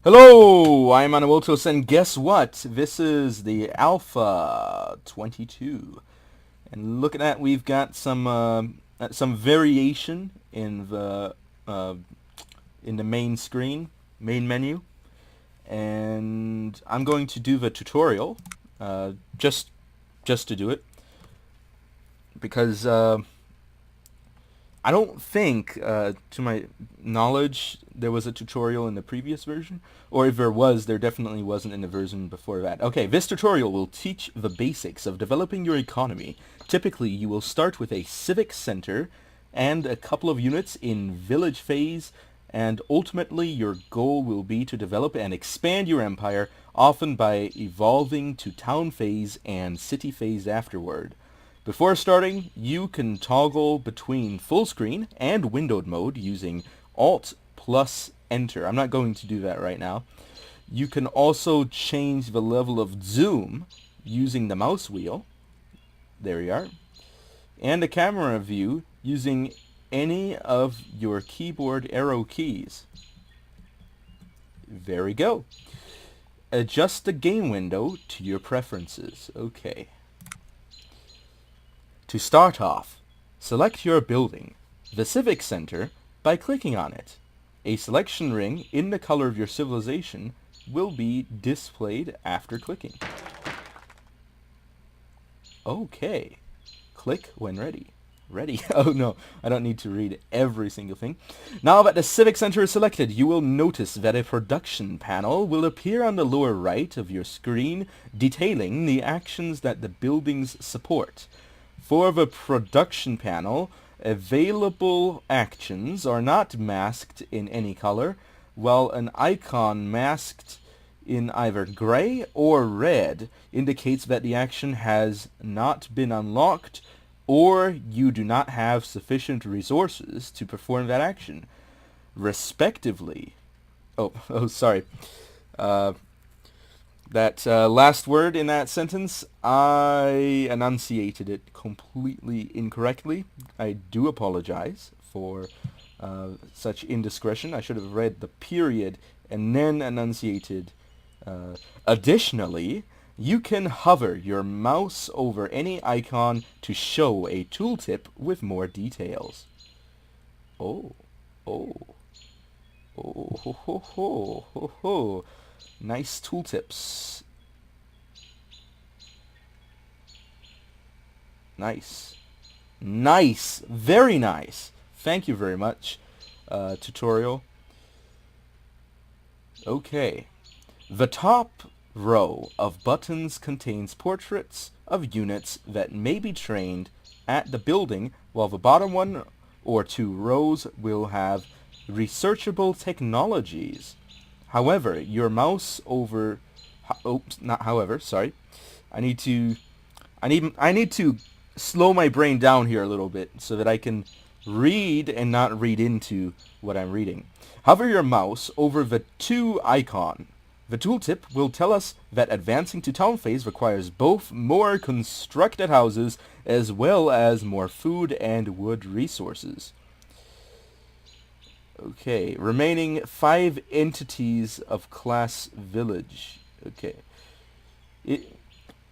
Hello, I'm Anawotos, and guess what? This is the Alpha 22, and look at that. We've got some variation uh, in the main screen, main menu, and I'm going to do the tutorial, uh, just just to do it because I don't think, to my knowledge, there was a tutorial in the previous version, or if there was, there definitely wasn't in the version before that. Okay, this tutorial will teach the basics of developing your economy. Typically, you will start with a civic center and a couple of units in village phase, and ultimately your goal will be to develop and expand your empire, often by evolving to town phase and city phase afterward. Before starting, you can toggle between full screen and windowed mode using Alt plus Enter. I'm not going to do that right now. You can also change the level of zoom using the mouse wheel. There you are. And the camera view using any of your keyboard arrow keys. There we go. Adjust the game window to your preferences. Okay. To start off, select your building, the Civic Center, by clicking on it. A selection ring in the color of your civilization will be displayed after clicking. Okay. Click when ready. Ready? Oh no, I don't need to read every single thing. Now that the Civic Center is selected, you will notice that a production panel will appear on the lower right of your screen detailing the actions that the buildings support. For the production panel, available actions are not masked in any color, while an icon masked in either gray or red indicates that the action has not been unlocked or you do not have sufficient resources to perform that action, respectively. Sorry. Uh, that last word in that sentence, I enunciated it completely incorrectly. I do apologize for such indiscretion. I should have read the period and then enunciated. Additionally, you can hover your mouse over any icon to show a tooltip with more details. Oh, oh, oh, ho, ho, ho, ho, ho. Nice tooltips. Nice. Nice. Very nice. Thank you very much, tutorial. Okay. The top row of buttons contains portraits of units that may be trained at the building, while the bottom one or two rows will have researchable technologies. However, your mouse over... Oops, not however, sorry. I need to... I need to slow my brain down here a little bit so that I can read and not read into what I'm reading. Hover your mouse over the to icon. The tooltip will tell us that advancing to town phase requires both more constructed houses as well as more food and wood resources. Okay, remaining 5 entities of class village. Okay.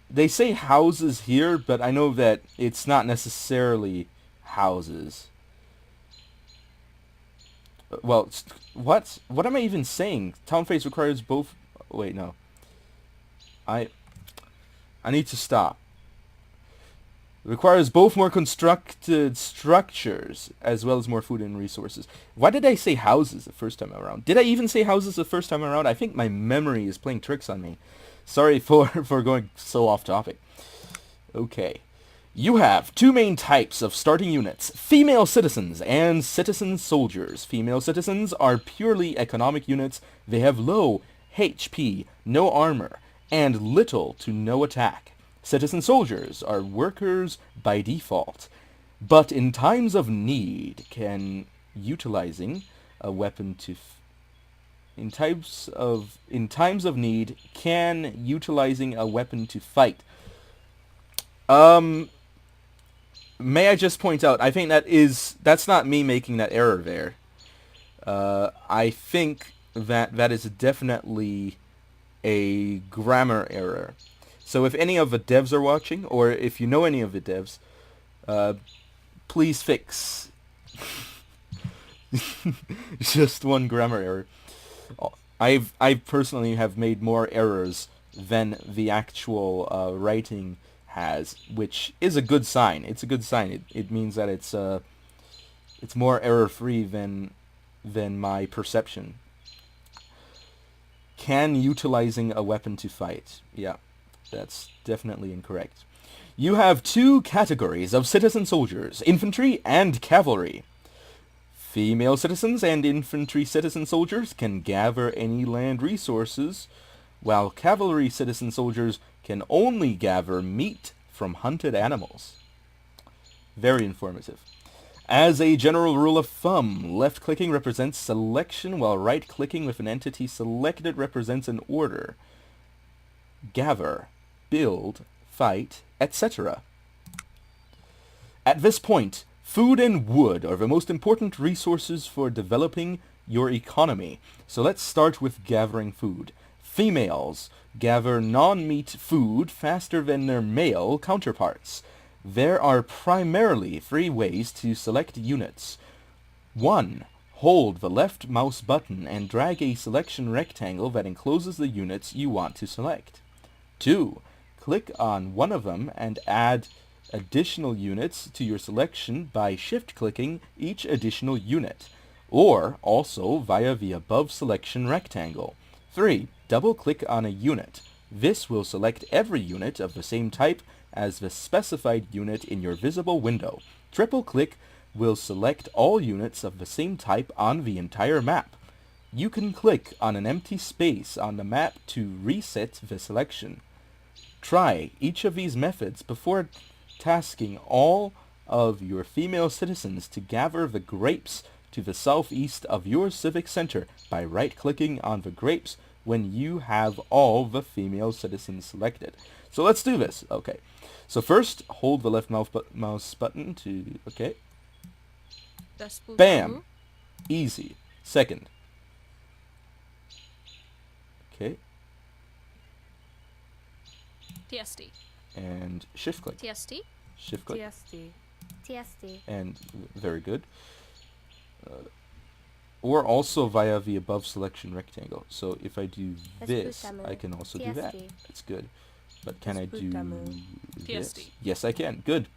They say houses here, but I know that it's not necessarily houses. Well, what? What am I even saying? Town phase requires both... Wait, no. I need to stop. Requires both more constructed structures as well as more food and resources. Why did I say houses the first time around? Did I even say houses the first time around? I think my memory is playing tricks on me. Sorry for going so off topic. Okay. You have two main types of starting units, female citizens and citizen soldiers. Female citizens are purely economic units. They have low HP, no armor, and little to no attack. Citizen soldiers are workers by default, but in times of need can utilizing a weapon to in times of need can utilizing a weapon to fight. May I just point out, I think that's not me making that error there. I think that is definitely a grammar error. So if any of the devs are watching, or if you know any of the devs, please fix just one grammar error. I personally have made more errors than the actual writing has, which is a good sign. It's a good sign. It means that it's more error-free than my perception. Can utilizing a weapon to fight. Yeah, that's definitely incorrect. You have two categories of citizen soldiers, infantry and cavalry. Female citizens and infantry citizen soldiers can gather any land resources, while cavalry citizen soldiers can only gather meat from hunted animals. Very informative. As a general rule of thumb, left-clicking represents selection, while right-clicking with an entity selected represents an order. Gather, build, fight, etc. At this point, food and wood are the most important resources for developing your economy. So let's start with gathering food. Females gather non-meat food faster than their male counterparts. There are primarily 3 ways to select units. 1. Hold the left mouse button and drag a selection rectangle that encloses the units you want to select. 2. Click on one of them and add additional units to your selection by shift-clicking each additional unit, or also via the above selection rectangle. 3. Double-click on a unit. This will select every unit of the same type as the specified unit in your visible window. Triple-click will select all units of the same type on the entire map. You can click on an empty space on the map to reset the selection. Try each of these methods before tasking all of your female citizens to gather the grapes to the southeast of your civic center by right-clicking on the grapes when you have all the female citizens selected. So let's do this. Okay. So first, hold the left mouse button to... Okay. Bam! Easy. Second. Okay. TSD. And shift click. TSD. Shift click. TSD. TSD. And very good. Or also via the above selection rectangle. So if I do this, I can also do that. That's good. But can I do this? TSD. Yes, I can. Good.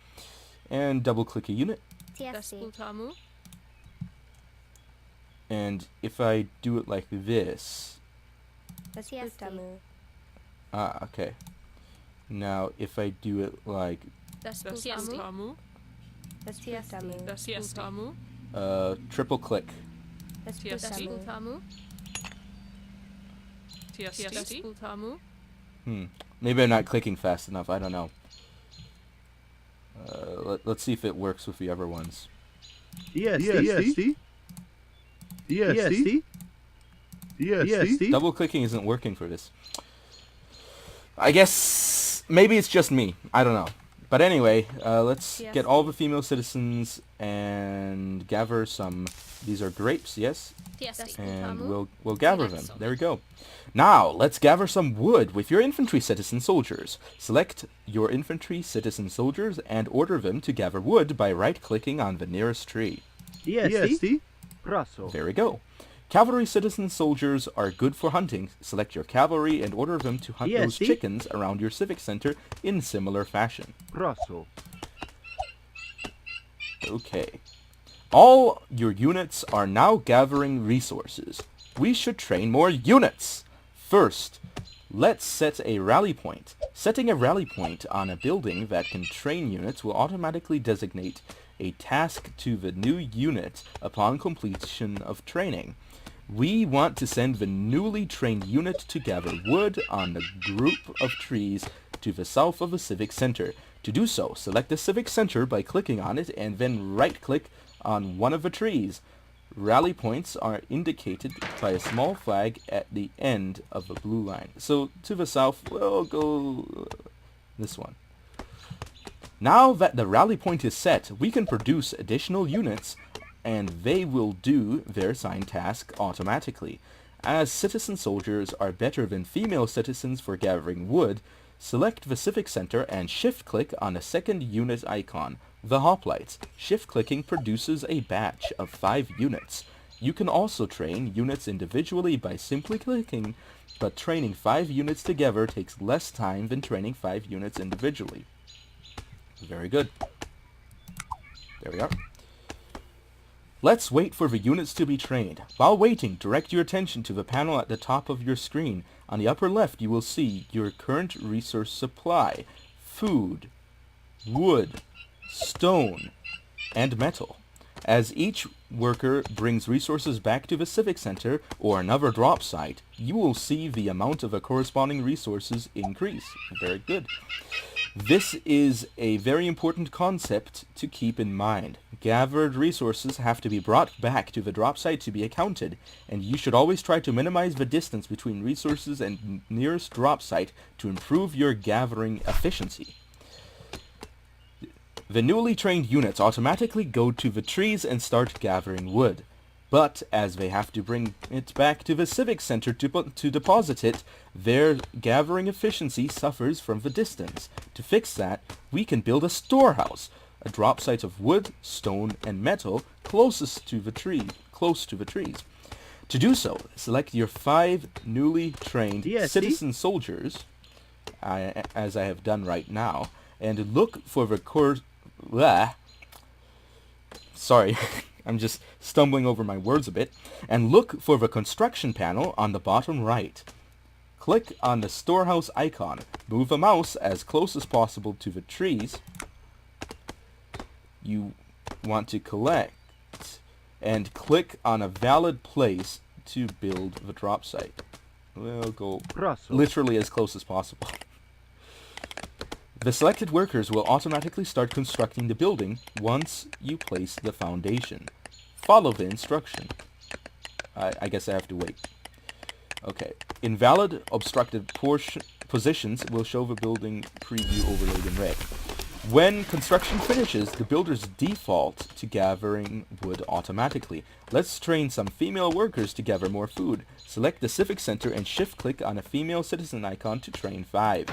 And double click a unit. TSD. And if I do it like this... TSD. Ah, okay. Now if I do it like... TSD. triple click. Maybe I'm not clicking fast enough. I don't know. Let's see if it works with the other ones. ESD. Double clicking isn't working for this. I guess maybe it's just me. I don't know. But anyway, let's get all the female citizens and gather some. These are grapes, yes? And we'll gather them. There we go. Now, let's gather some wood with your infantry citizen soldiers. Select your infantry citizen soldiers and order them to gather wood by right-clicking on the nearest tree. ESD. There we go. Cavalry citizen soldiers are good for hunting. Select your cavalry and order them to hunt those chickens around your civic center in similar fashion. Okay. All your units are now gathering resources. We should train more units. First, let's set a rally point. Setting a rally point on a building that can train units will automatically designate a task to the new unit upon completion of training. We want to send the newly trained unit to gather wood on the group of trees to the south of the civic center. To do so, select the civic center by clicking on it and then right-click on one of the trees. Rally points are indicated by a small flag at the end of the blue line. So to the south, we'll go this one. Now that the rally point is set, we can produce additional units and they will do their assigned task automatically. As citizen soldiers are better than female citizens for gathering wood, select the Civic Center and shift-click on the second unit icon, the hoplites. Shift-clicking produces a batch of 5 units. You can also train units individually by simply clicking, but training 5 units together takes less time than training 5 units individually. Very good. There we are. Let's wait for the units to be trained. While waiting, direct your attention to the panel at the top of your screen. On the upper left, you will see your current resource supply: food, wood, stone, and metal. As each worker brings resources back to the Civic Center or another drop site, you will see the amount of the corresponding resources increase. Very good. This is a very important concept to keep in mind. Gathered resources have to be brought back to the drop site to be accounted, and you should always try to minimize the distance between resources and nearest drop site to improve your gathering efficiency. The newly trained units automatically go to the trees and start gathering wood. But as they have to bring it back to the Civic Center to deposit it, their gathering efficiency suffers from the distance. To fix that, we can build a storehouse, a drop site of wood, stone, and metal close to the trees. To do so, select your 5 newly trained citizen soldiers, as I have done right now, and look for the Sorry. I'm just stumbling over my words a bit. And look for the construction panel on the bottom right. Click on the storehouse icon. Move the mouse as close as possible to the trees you want to collect. And click on a valid place to build the drop site. We'll go literally as close as possible. The selected workers will automatically start constructing the building once you place the foundation. Follow the instruction. I guess I have to wait. Okay. Invalid obstructed positions will show the building preview overlaid in red. When construction finishes, the builders default to gathering wood automatically. Let's train some female workers to gather more food. Select the Civic Center and shift-click on a female citizen icon to train 5.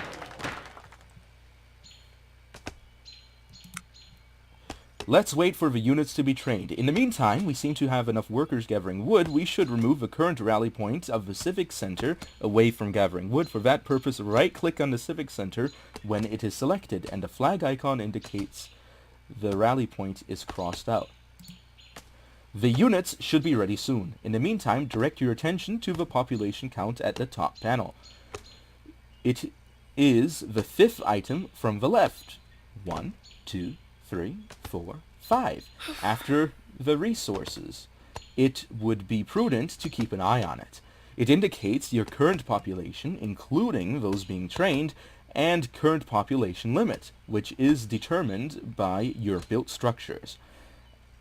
Let's wait for the units to be trained. In the meantime, we seem to have enough workers gathering wood. We should remove the current rally point of the Civic Center away from gathering wood. For that purpose, right-click on the Civic Center when it is selected, and the flag icon indicates the rally point is crossed out. The units should be ready soon. In the meantime, direct your attention to the population count at the top panel. It is the 5th item from the left. 1, 2, 3, 4, 5. After the resources, it would be prudent to keep an eye on it. It indicates your current population, including those being trained, and current population limit, which is determined by your built structures.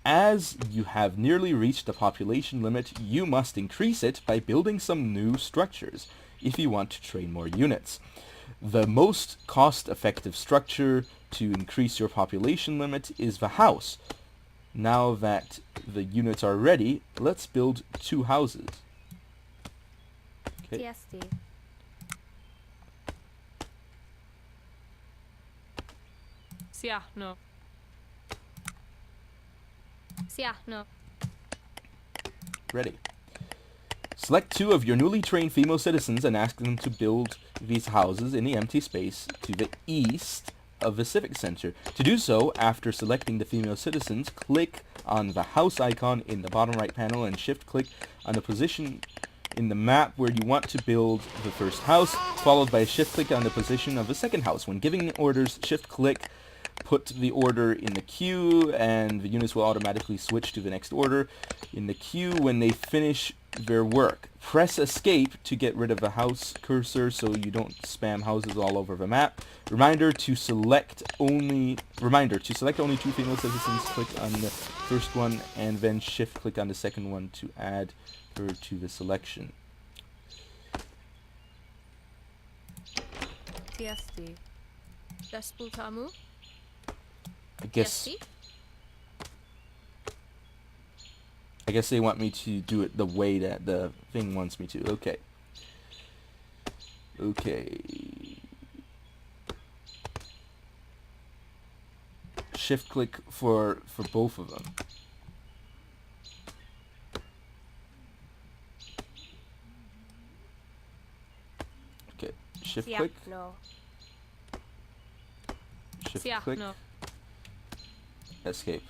As you have nearly reached the population limit, you must increase it by building some new structures if you want to train more units. The most cost-effective structure to increase your population limit is the house. Now that the units are ready, let's build 2 houses. Okay. TSD. Siahno. Siahno. Ready. Select 2 of your newly trained female citizens and ask them to build these houses in the empty space to the east of the Civic Center. To do so, after selecting the female citizens, click on the house icon in the bottom right panel and shift-click on the position in the map where you want to build the first house, followed by a shift-click on the position of the second house. When giving orders, shift-click, put the order in the queue, and the units will automatically switch to the next order in the queue when they finish their work. Press escape to get rid of the house cursor so you don't spam houses all over the map. Reminder to select only 2 female citizens. Click on the first one and then shift click on the second one to add her to the selection. TSD. Despultamu. I guess TSD. I guess they want me to do it the way that the thing wants me to. Okay. Okay. Shift click for both of them. Okay. Shift Yeah, click. no. Shift Yeah, click. no. Escape.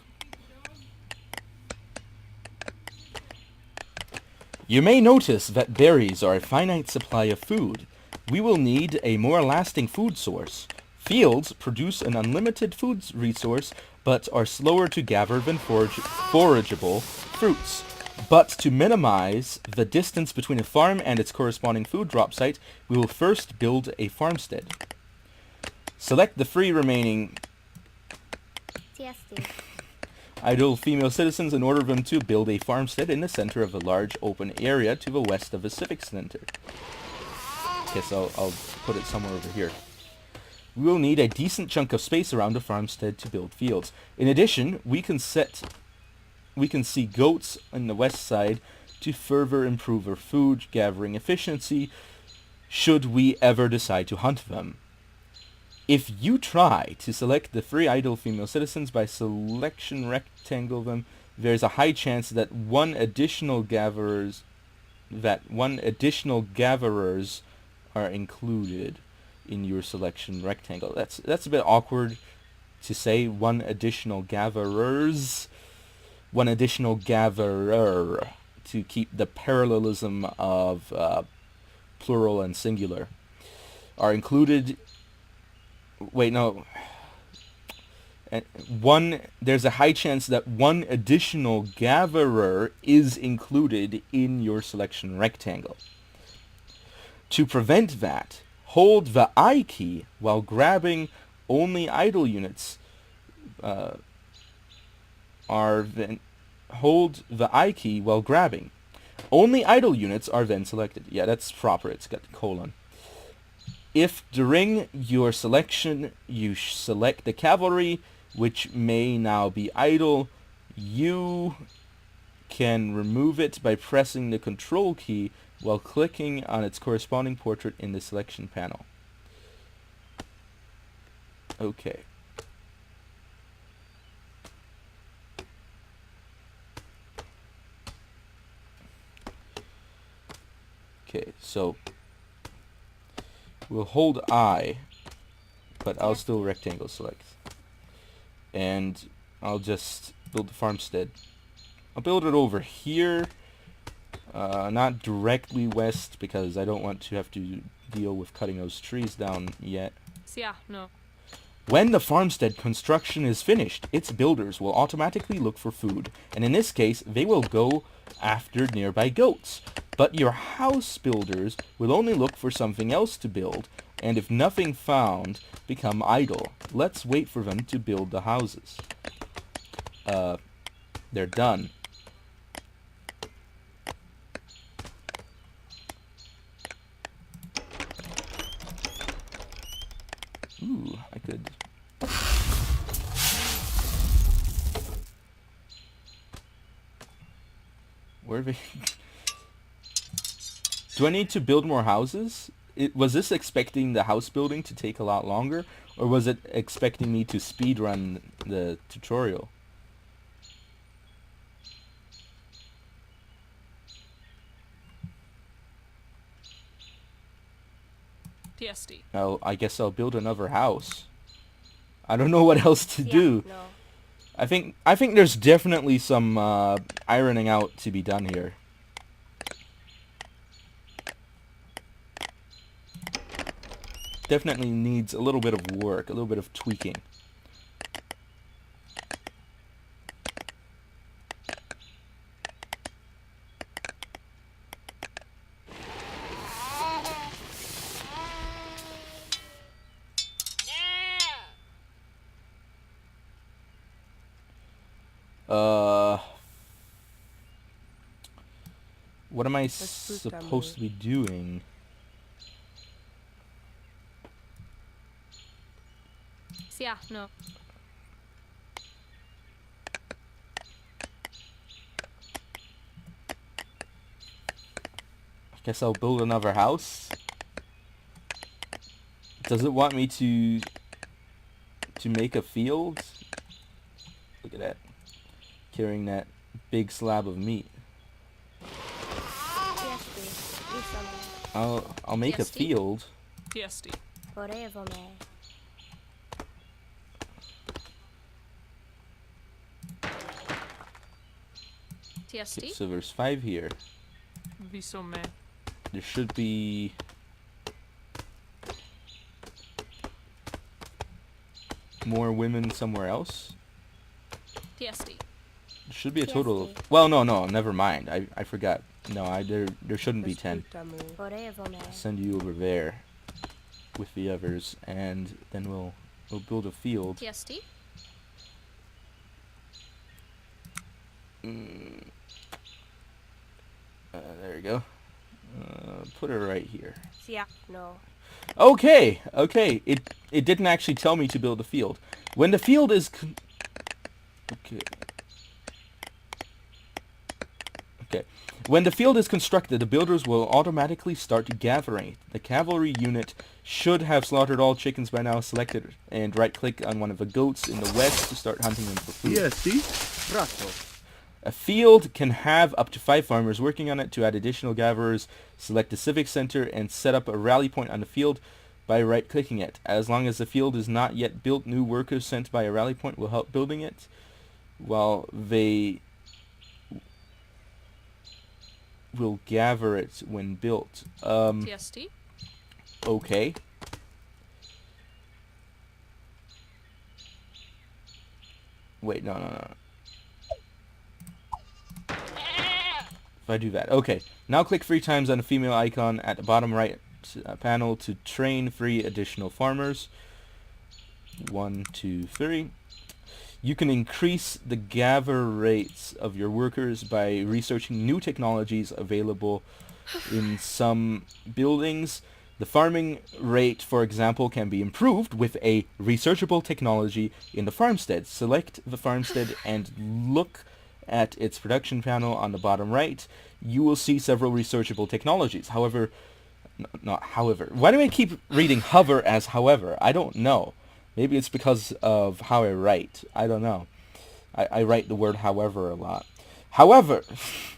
You may notice that berries are a finite supply of food. We will need a more lasting food source. Fields produce an unlimited food resource, but are slower to gather than forageable fruits. But to minimize the distance between a farm and its corresponding food drop site, we will first build a farmstead. Select the 3 remaining Siesti. idle female citizens and order them to build a farmstead in the center of a large open area to the west of the civic center. Guess I'll put it somewhere over here. We will need a decent chunk of space around the farmstead to build fields. In addition, we can see goats on the west side to further improve our food gathering efficiency should we ever decide to hunt them. If you try to select the 3 idle female citizens by selection rectangle them, there's a high chance that one additional gatherers are included in your selection rectangle. That's a bit awkward to say. One additional gatherer to keep the parallelism of plural and singular are included. Wait, no. There's a high chance that one additional gatherer is included in your selection rectangle. To prevent that, hold the I key while grabbing. Only idle units hold the I key while grabbing. Only idle units are then selected. Yeah, that's proper. It's got colon. If during your selection you select the cavalry, which may now be idle, you can remove it by pressing the control key while clicking on its corresponding portrait in the selection panel. Okay. Okay, so we'll hold I, but I'll still rectangle select. And I'll just build the farmstead. I'll build it over here, not directly west, because I don't want to have to deal with cutting those trees down yet. Yeah, no. When the farmstead construction is finished, its builders will automatically look for food, and in this case, they will go after nearby goats. But your house builders will only look for something else to build, and if nothing found, become idle. Let's wait for them to build the houses. They're done. Ooh, I could... Where are they? Do I need to build more houses? Was this expecting the house building to take a lot longer? Or was it expecting me to speedrun the tutorial? TSD. Oh, I guess I'll build another house. I don't know what else to do. No. I think there's definitely some ironing out to be done here. Definitely needs a little bit of work, a little bit of tweaking. What am I supposed to be doing? Yeah, no. Guess I'll build another house. Does it want me to make a field? Look at that. Carrying that big slab of meat. I'll make a TST? field. TSD. TSD. So there's 5 here. Visome. There should be more women somewhere else. TSD. There should be a total of... Well, no, never mind. I forgot. No, there shouldn't be 10. I'll send you over there with the others, and then we'll build a field. TSD. There you go. Put her right here. Yeah, no. Okay. It didn't actually tell me to build a field. When the field is... Okay. When the field is constructed, the builders will automatically start gathering. The cavalry unit should have slaughtered all chickens by now. Select it and right-click on one of the goats in the west to start hunting them for food. TSD. Brazo. A field can have up to 5 farmers working on it. To add additional gatherers, select the civic center and set up a rally point on the field by right-clicking it. As long as the field is not yet built, new workers sent by a rally point will help building it, while they will gather it when built. TSD. Okay. Wait, no. If I do that. Okay. Now click 3 times on the female icon at the bottom right panel to train 3 additional farmers. 1, 2, 3. You can increase the gather rates of your workers by researching new technologies available in some buildings. The farming rate, for example, can be improved with a researchable technology in the Farmstead. Select the Farmstead and look at its production panel on the bottom right. You will see several researchable technologies. However, not however. Why do I keep reading hover as however? I don't know. Maybe it's because of how I write. I don't know. I write the word however a lot. However,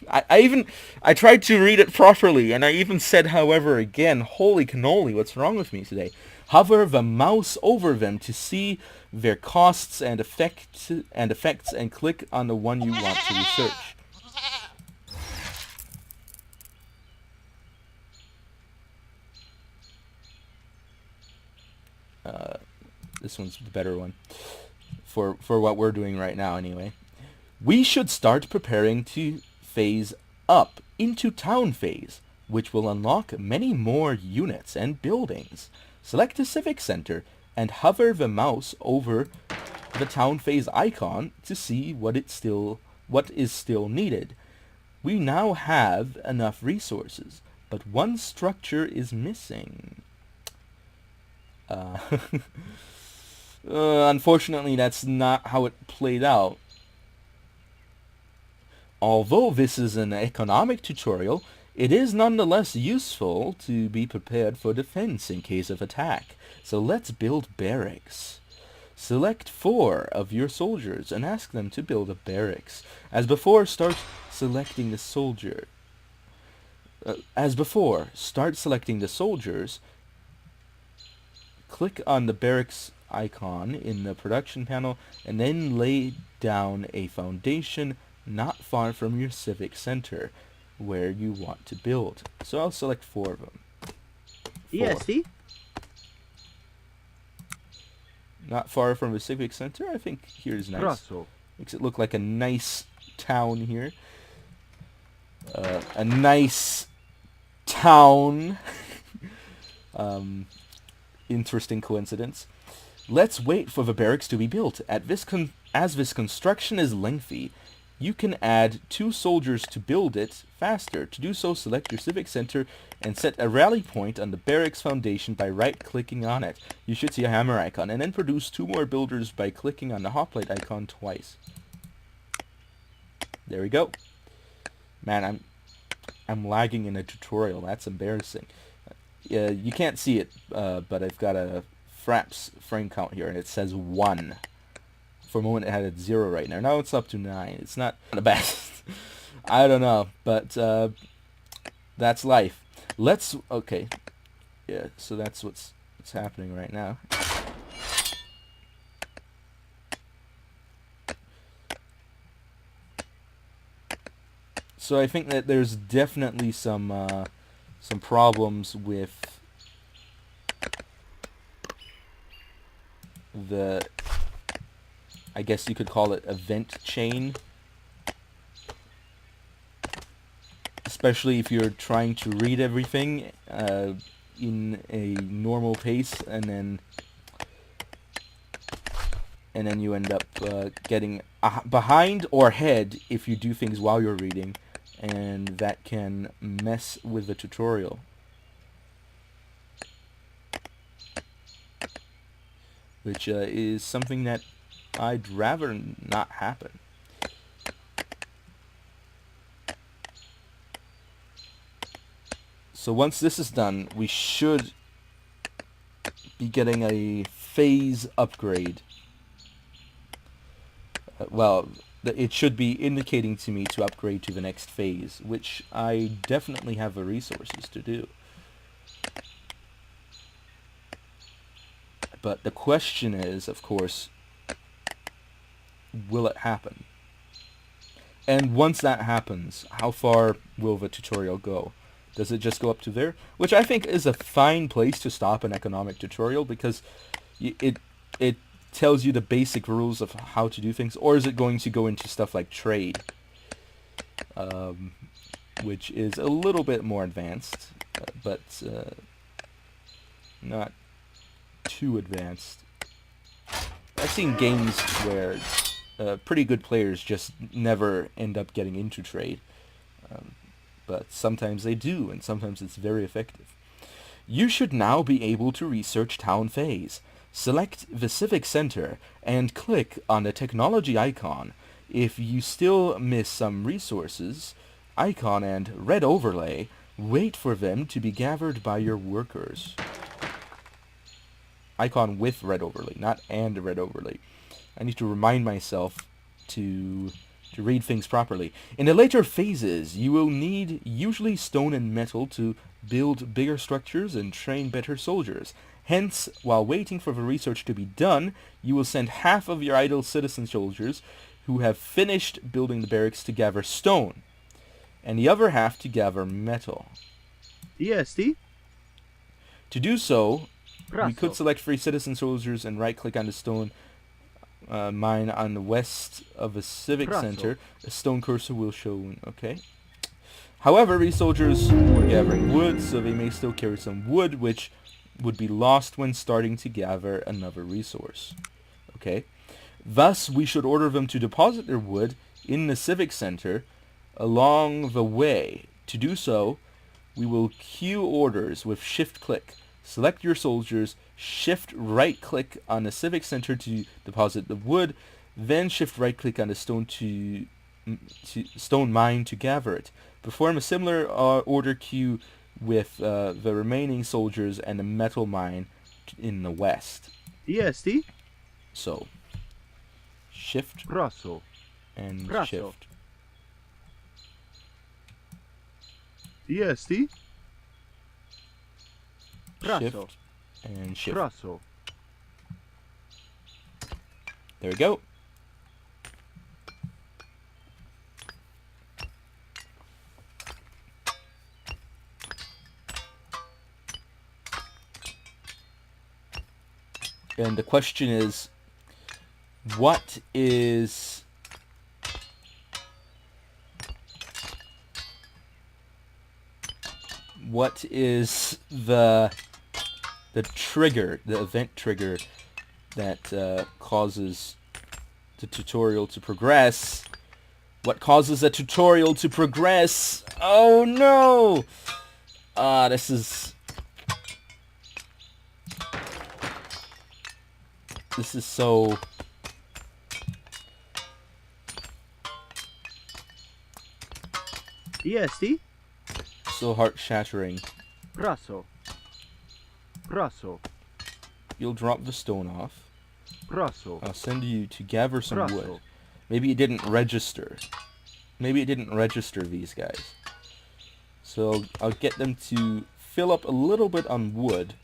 I tried to read it properly, and I even said however again. Holy cannoli, what's wrong with me today? Hover the mouse over them to see their costs and effects, and click on the one you want to research. This one's the better one for what we're doing right now anyway. We should start preparing to phase up into town phase, which will unlock many more units and buildings. Select the civic center and hover the mouse over the town phase icon to see what is still needed. We now have enough resources, but one structure is missing. Unfortunately, that's not how it played out. Although this is an economic tutorial, it is nonetheless useful to be prepared for defense in case of attack. So let's build barracks. Select 4 of your soldiers and ask them to build a barracks. As before, start selecting the soldiers. Click on the barracks icon in the production panel and then lay down a foundation not far from your civic center where you want to build. So I'll select 4 of them. 4. ESD. Not far from the civic center. I think here's nice. Brazo. Makes it look like a nice town here. A nice town. Interesting coincidence. Let's wait for the barracks to be built. As this construction is lengthy, you can add 2 soldiers to build it faster. To do so, select your civic center and set a rally point on the barracks foundation by right-clicking on it. You should see a hammer icon, and then produce 2 more builders by clicking on the hoplite icon twice. There we go. Man, I'm lagging in a tutorial. That's embarrassing. You can't see it, but I've got a Fraps frame count here, and it says 1. For a moment it had 0 right now. Now it's up to 9. It's not the best. I don't know, but that's life. Okay. Yeah, so that's what's happening right now. So I think that there's definitely some problems with the, I guess you could call it, event chain. Especially if you're trying to read everything in a normal pace, and then you end up getting behind or ahead if you do things while you're reading, and that can mess with the tutorial. Which is something that I'd rather not happen. So once this is done, we should be getting a phase upgrade. Well, it should be indicating to me to upgrade to the next phase, which I definitely have the resources to do. But the question is, of course, will it happen? And once that happens, how far will the tutorial go? Does it just go up to there? Which I think is a fine place to stop an economic tutorial, because it tells you the basic rules of how to do things. Or is it going to go into stuff like trade? Which is a little bit more advanced, but not too advanced. I've seen games where pretty good players just never end up getting into trade. But sometimes they do, and sometimes it's very effective. You should now be able to research Town Phase. Select the Civic Center and click on the technology icon. If you still miss some resources, icon and red overlay, wait for them to be gathered by your workers. Icon with red overlay, not and red overlay. I need to remind myself to read things properly. In the later phases, you will need usually stone and metal to build bigger structures and train better soldiers. Hence, while waiting for the research to be done, you will send half of your idle citizen soldiers who have finished building the barracks to gather stone, and the other half to gather metal. EST. To do so, we could select free citizen soldiers and right-click on the stone mine on the west of a civic center. A stone cursor will show. Okay. However, these soldiers were gathering wood, so they may still carry some wood, which would be lost when starting to gather another resource. Okay. Thus, we should order them to deposit their wood in the civic center along the way. To do so, we will queue orders with shift-click. Select your soldiers, shift right-click on the civic center to deposit the wood, then shift right-click on the stone mine to gather it. Perform a similar order queue with the remaining soldiers and the metal mine in the west. EST. So, shift and shift. EST. Shift and shift. There we go. And the question is, what is the trigger, the event trigger that causes the tutorial to progress? What causes a tutorial to progress? Oh no! This is so... EST. so heart-shattering. Praso. Praso. You'll drop the stone off. Praso. I'll send you to gather some Praso. wood. Maybe it didn't register. Maybe it didn't register these guys. So I'll get them to fill up a little bit on wood.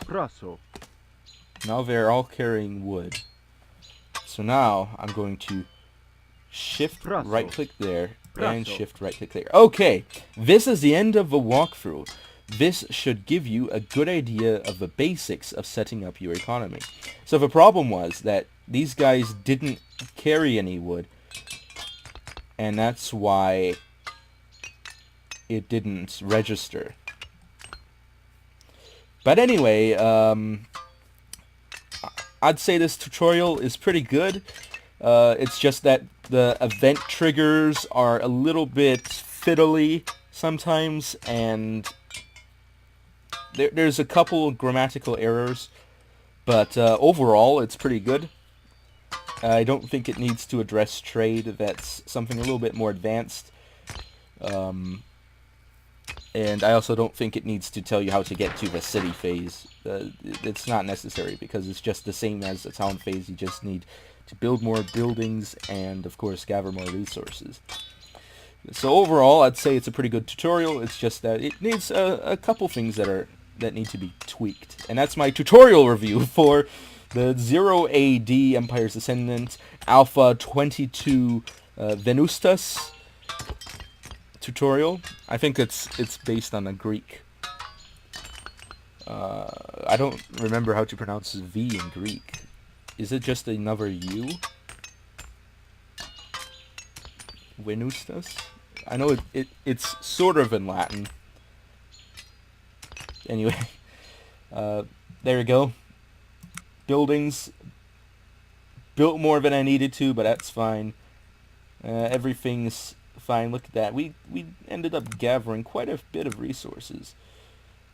Praso. Now they're all carrying wood. So now I'm going to shift Praso. right click there and Praso. shift right click there. Okay, this is the end of the walkthrough. This should give you a good idea of the basics of setting up your economy. So the problem was that these guys didn't carry any wood, and that's why it didn't register. But anyway, I'd say this tutorial is pretty good. It's just that the event triggers are a little bit fiddly sometimes, and there's a couple grammatical errors, but overall it's pretty good. I don't think it needs to address trade. That's something a little bit more advanced. And I also don't think it needs to tell you how to get to the city phase. It's not necessary, because it's just the same as the town phase. You just need to build more buildings and, of course, gather more resources. So overall, I'd say it's a pretty good tutorial. It's just that it needs a couple things that need to be tweaked. And that's my tutorial review for the 0 AD Empire's Ascendant Alpha 22 Venustus tutorial. I think it's based on a Greek. I don't remember how to pronounce V in Greek. Is it just another U? Venustus? I know it's sort of in Latin. Anyway, there you go. Buildings. Built more than I needed to, but that's fine. Everything's fine. Look at that. We ended up gathering quite a bit of resources.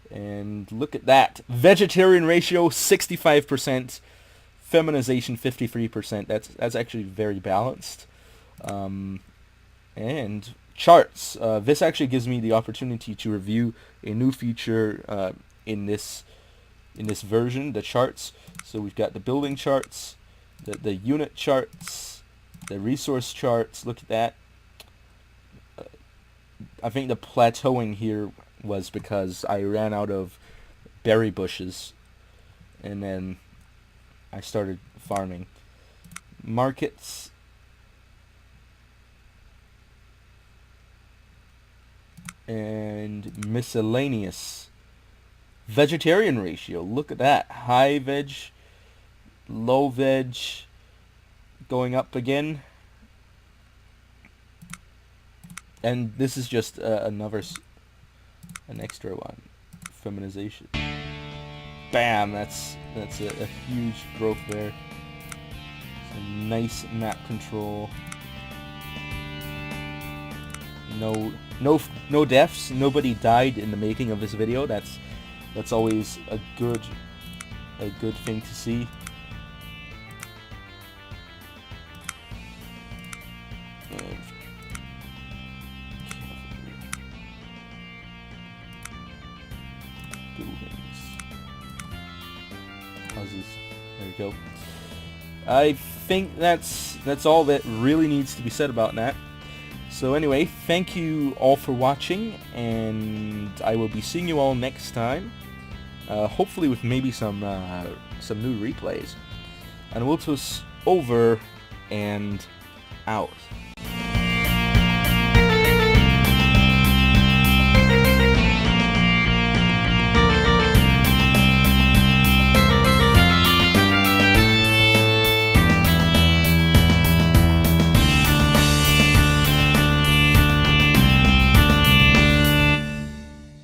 And look at that. Vegetarian ratio 65%, feminization 53%. That's actually very balanced. And charts. This actually gives me the opportunity to review a new feature in this version, the charts. So we've got the building charts, the unit charts, the resource charts. Look at that. I think the plateauing here was because I ran out of berry bushes, and then I started farming. Markets. And miscellaneous. Vegetarian ratio. Look at that. High veg, low veg, going up again. And this is just an extra one. Feminization. Bam! That's a huge growth there. Some nice map control. No deaths. Nobody died in the making of this video. That's always a good thing to see. And buildings, houses. There we go. I think that's all that really needs to be said about that. So anyway, thank you all for watching, and I will be seeing you all next time. Hopefully with maybe some new replays. And we'll just over and out.